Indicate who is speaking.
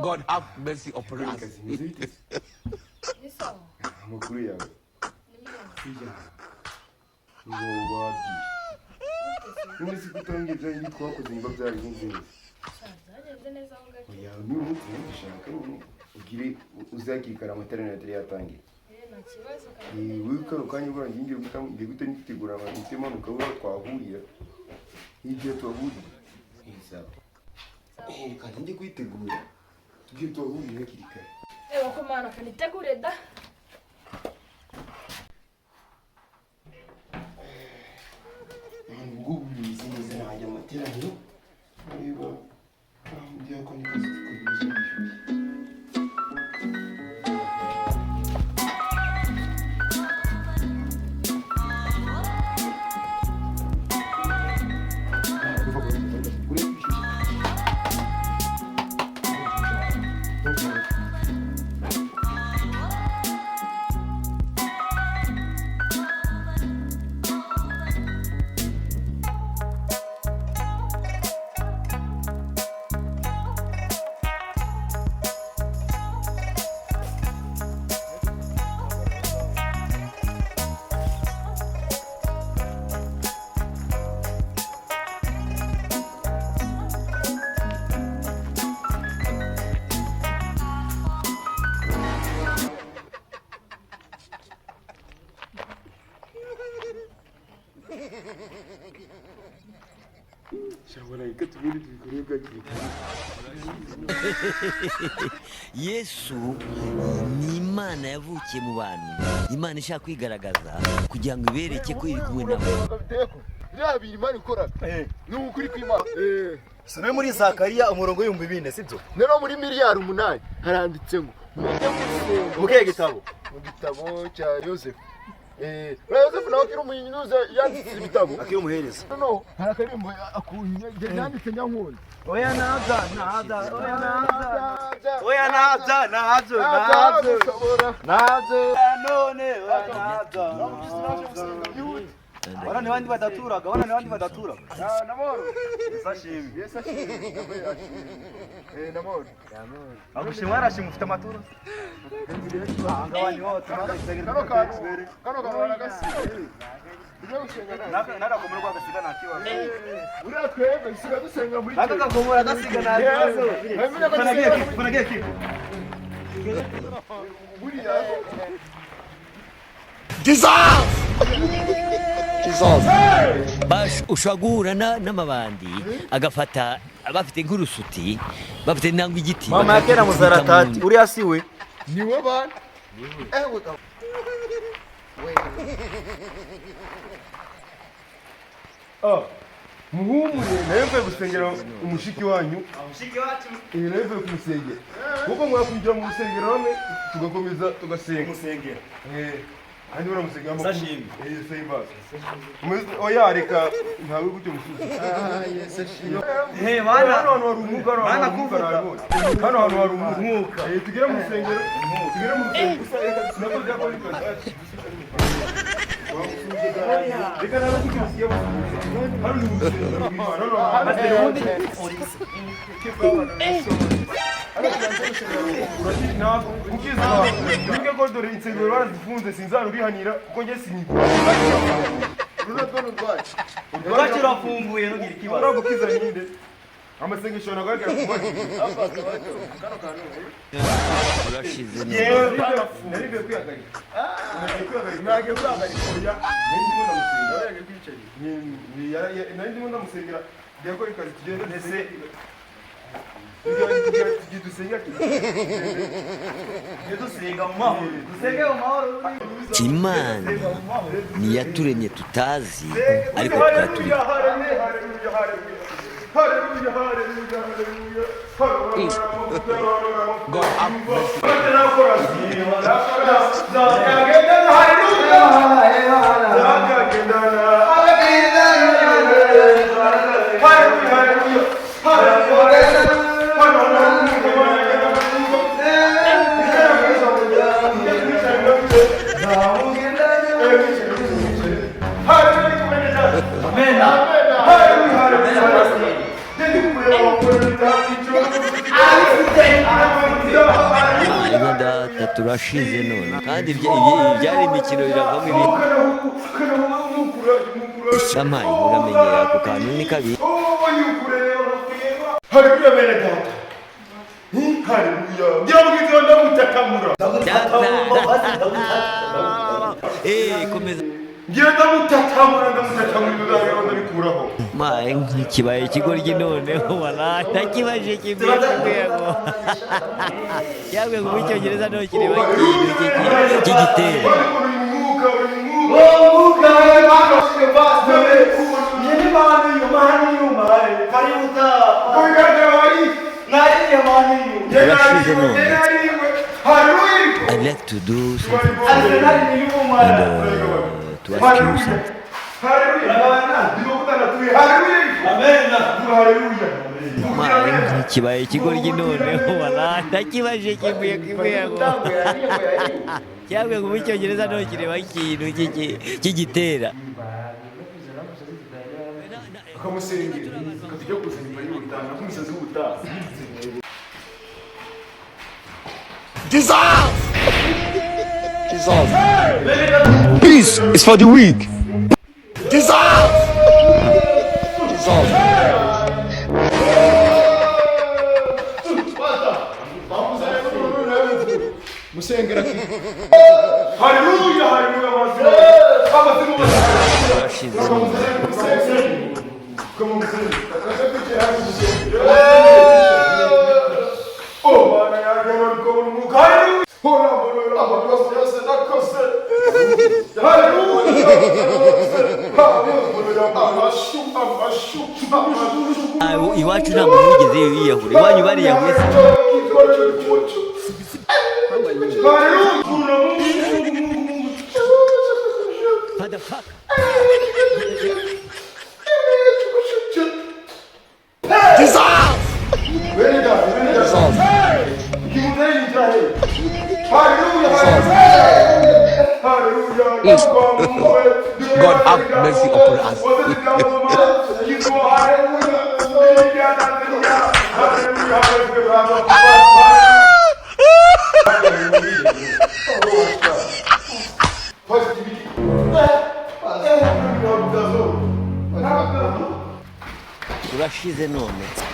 Speaker 1: God have mercy upon us.
Speaker 2: Amakuru yawe. None si kutangira ibyo twakoze niba byari nziza.
Speaker 3: Zagenze neza aho gato.
Speaker 2: Oya, ni umunsi ndashaka ugire uzakikara amaterano yatari yatangira.
Speaker 3: Nta kibazo kandi.
Speaker 2: Wikaro kanya ubura ngiye gute nitegura abantu manuka aho twahurira. Igihe twahurira. Sawa. Kandi ndi kwitegura. Tugiye twahurira kirikare.
Speaker 3: Ewa ko mana kanitegure da.
Speaker 2: Ngubu bizinze najya amaterano. Niba ndiye ko nikazi kubiza.
Speaker 4: Yesu ni Imana yavukiye mu bantu, Imana ishaka kwigaragaza kugira ngo ibereke ko iri kumwe nabo.
Speaker 2: Biriya Imana ikora ni ukuri kw'Imana.
Speaker 5: Sino muri Zakariya umurongo w'ibihumbi bine sibyo?
Speaker 2: Nero muri miliyari 8 haranditse ngo
Speaker 5: Mukiye gitabo?
Speaker 2: Mu gitabo cya Yosefu. Yosefu nawe kiri umuyinuza yanditse ibitabo.
Speaker 5: Akiri umuhereza.
Speaker 2: No, harakarimbo akunye yanditse nyankunda.
Speaker 5: Oya naza. None Wana ni wandi badaturaga. Namoro. Yesashimi.
Speaker 2: Namoro.
Speaker 5: Agushimwa arashimwe ufite amaturo. Angabani wote
Speaker 2: Kano baragasiga.
Speaker 5: Nada komerwa gasiga nakiwa.
Speaker 2: Uriya twebwe isiga dusenga muri.
Speaker 5: Nada komora gasiga nakiwa. Kunagiye kiko.
Speaker 2: Buriya
Speaker 4: Bash ushagura n'amabandi agafata bafite nk'urusuti bafite nangwa igiti.
Speaker 5: Mama yakera muzaratati uri asiwe.
Speaker 2: niwe bana. Muhumure nawe gusengera umushiki wanyu.
Speaker 5: Umushiki wacu.
Speaker 2: Nawe kumusengera. Kuko mwakwinjira mu rusengero hamwe tugakomeza tugasenga.
Speaker 5: Musengera.
Speaker 2: Ani ura musengera mu.
Speaker 5: Sashimi.
Speaker 2: Saiba. Oya reka ntawe gutyo musuzi. Sashimi.
Speaker 5: Bana
Speaker 2: hano hari umwuka
Speaker 5: bana kuvuga.
Speaker 2: Hano hari umwuka. Tugere mu rusengero. Tugere mu rusengero. Nako byakora ikazaci. Reka nabakikiye. Hano ni urusengero rw'Imana. Ukiza ko dore insengero barazifunze sinzara urihanira kuko njye sinikora.
Speaker 5: Urwacu rafunguye nugira ikibazo.
Speaker 2: Uragukiza ninde? Amasengesho nagagera kuba.
Speaker 4: Urashize
Speaker 2: Naribe kwihagarika. Nage kwihagarika. Ndimo ndamusengera. Yage kwicaye. Ndimo ndamusengera. Byakora ikazi tugende ese Dusenga
Speaker 4: Imana niyaturemye tutazi ariko tukaba turi. Hanyuma data turashize none kandi ibyari imikino biravamo ibintu samayi uramenyera ako kantu ni kabi.
Speaker 2: Haleluya bene data. Haleluya. Ngira ngo ndamutakamura.
Speaker 4: Komeza.
Speaker 2: Ngira ndamutakamura ndabikuraho.
Speaker 4: Mae kibaye ikigoryi noneho wala ntakibaje kimwe kwego. Yabwe mu cyongereza no kireba ikintu cy'igitero. I'd like to do something for you and to ask you something. Kibaye ikigoryi noneho wala ntakibaje kimwe kwego. Yabwe mu cyongereza no kireba ikintu cy'igitera.
Speaker 1: Peace is for the weak.
Speaker 2: Musengera ki. Haleluya, haleluya mazina.
Speaker 4: Iwacu nta muntu wigeze yiyahura. Iwanyu bariyahuye se. Motherfucker.
Speaker 1: God have mercy upon us.
Speaker 4: Turashize none.